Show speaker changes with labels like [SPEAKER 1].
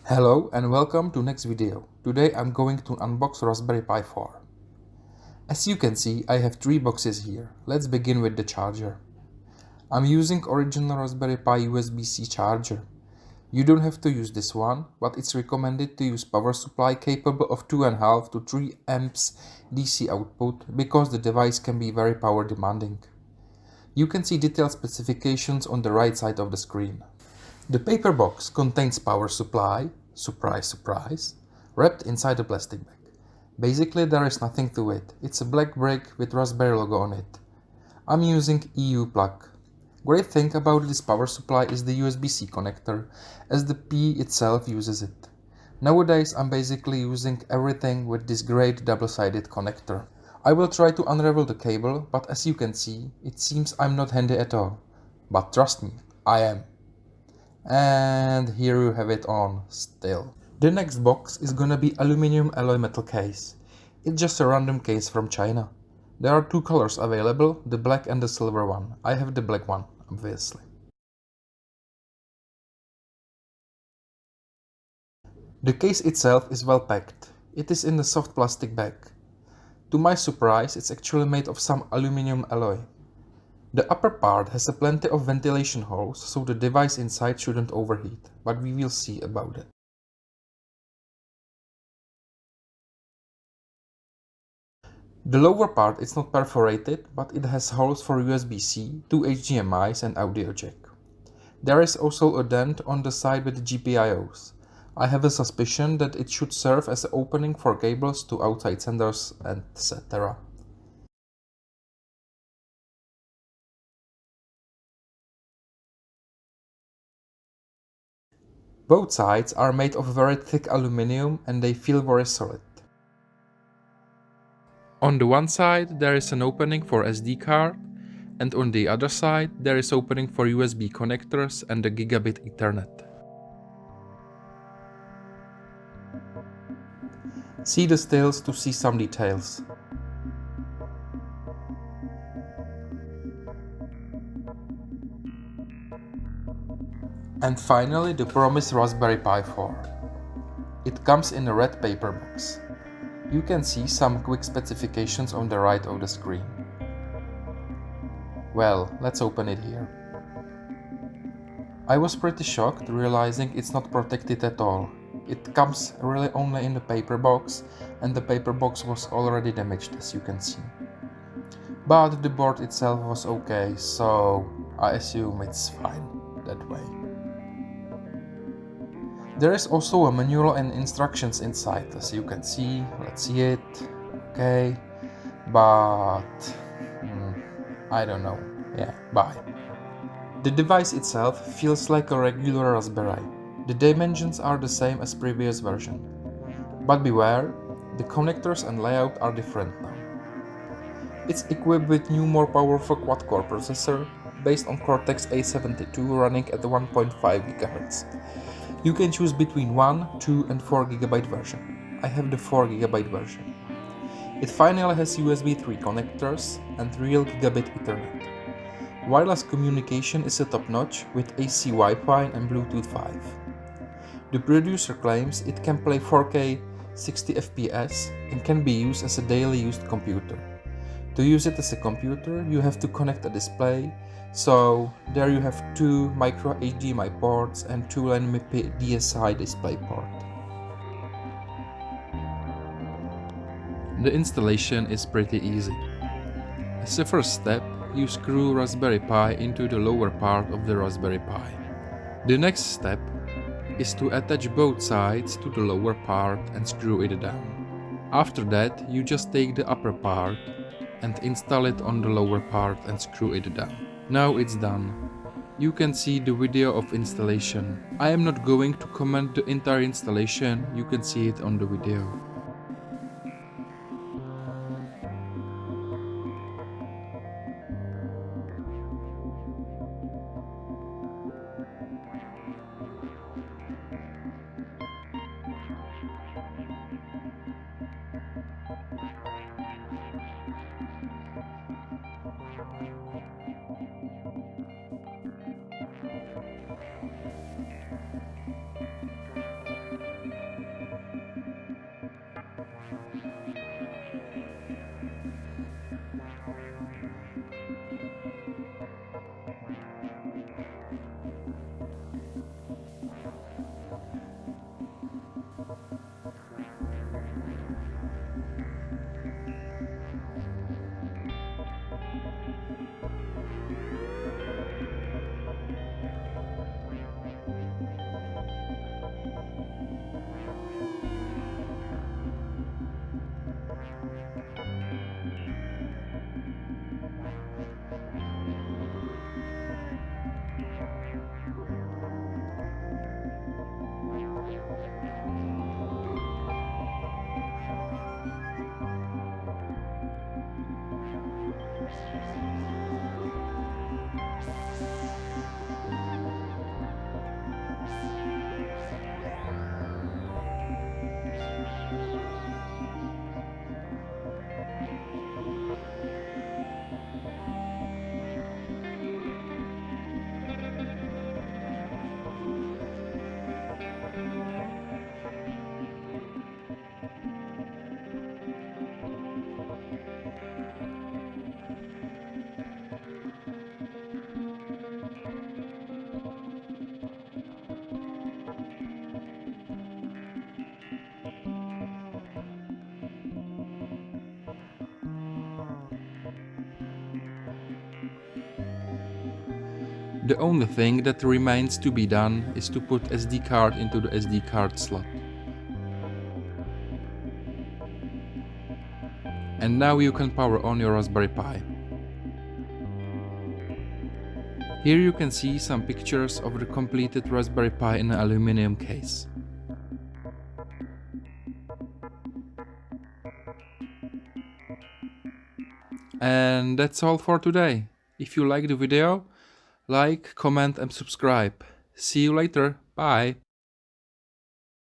[SPEAKER 1] Hello and welcome to next video. Today I'm going to unbox Raspberry Pi 4. As you can see, I have 3 boxes here. Let's begin with the charger. I'm using original Raspberry Pi USB-C charger. You don't have to use this one, but it's recommended to use power supply capable of 2.5 to 3 amps DC output because the device can be very power demanding. You can see detailed specifications on the right side of the screen. The paper box contains power supply, surprise surprise, wrapped inside a plastic bag. Basically there is nothing to it, it's a black brick with Raspberry logo on it. I'm using EU plug. Great thing about this power supply is the USB-C connector, as the Pi itself uses it. Nowadays I'm basically using everything with this great double-sided connector. I will try to unravel the cable, but as you can see, it seems I'm not handy at all. But trust me, I am. And here you have it on still. The next box is gonna be aluminium alloy metal case. It's just a random case from China. There are 2 colors available, the black and the silver one. I have the black one, obviously. The case itself is well packed. It is in a soft plastic bag. To my surprise, it's actually made of some aluminium alloy. The upper part has plenty of ventilation holes, so the device inside shouldn't overheat, but we will see about it. The lower part is not perforated, but it has holes for USB-C, 2 HDMIs and audio jack. There is also a dent on the side with the GPIOs. I have a suspicion that it should serve as an opening for cables to outside senders, etc. Both sides are made of very thick aluminium and they feel very solid. On the one side there is an opening for SD card, and on the other side there is opening for USB connectors and a gigabit Ethernet. See the stills to see some details. And finally the promised Raspberry Pi 4. It comes in a red paper box. You can see some quick specifications on the right of the screen. Well, let's open it here. I was pretty shocked realizing it's not protected at all. It comes really only in the paper box, and the paper box was already damaged, as you can see. But the board itself was okay, so I assume it's fine that way. There is also a manual and instructions inside, as you can see. Let's see it. Okay, but I don't know. Yeah, bye. The device itself feels like a regular Raspberry. The dimensions are the same as previous version. But beware, the connectors and layout are different now. It's equipped with new more powerful quad-core processor based on Cortex A72 running at 1.5 GHz. You can choose between 1, 2 and 4 GB version. I have the 4 GB version. It finally has USB 3 connectors and real gigabit Ethernet. Wireless communication is a top-notch with AC Wi-Fi and Bluetooth 5. The producer claims it can play 4K 60 FPS and can be used as a daily used computer. To use it as a computer, you have to connect a display, so there you have 2 micro HDMI ports and 2 LAN/MIPI DSI display port. The installation is pretty easy. As a first step, you screw Raspberry Pi into the lower part of the Raspberry Pi. The next step is to attach both sides to the lower part and screw it down. After that, you just take the upper part and install it on the lower part and screw it down. Now it's done. You can see the video of installation. I am not going to comment the entire installation, you can see it on the video. The only thing that remains to be done is to put SD card into the SD card slot. And now you can power on your Raspberry Pi. Here you can see some pictures of the completed Raspberry Pi in an aluminium case. And that's all for today. If you like the video, like, comment and subscribe. See you later. Bye.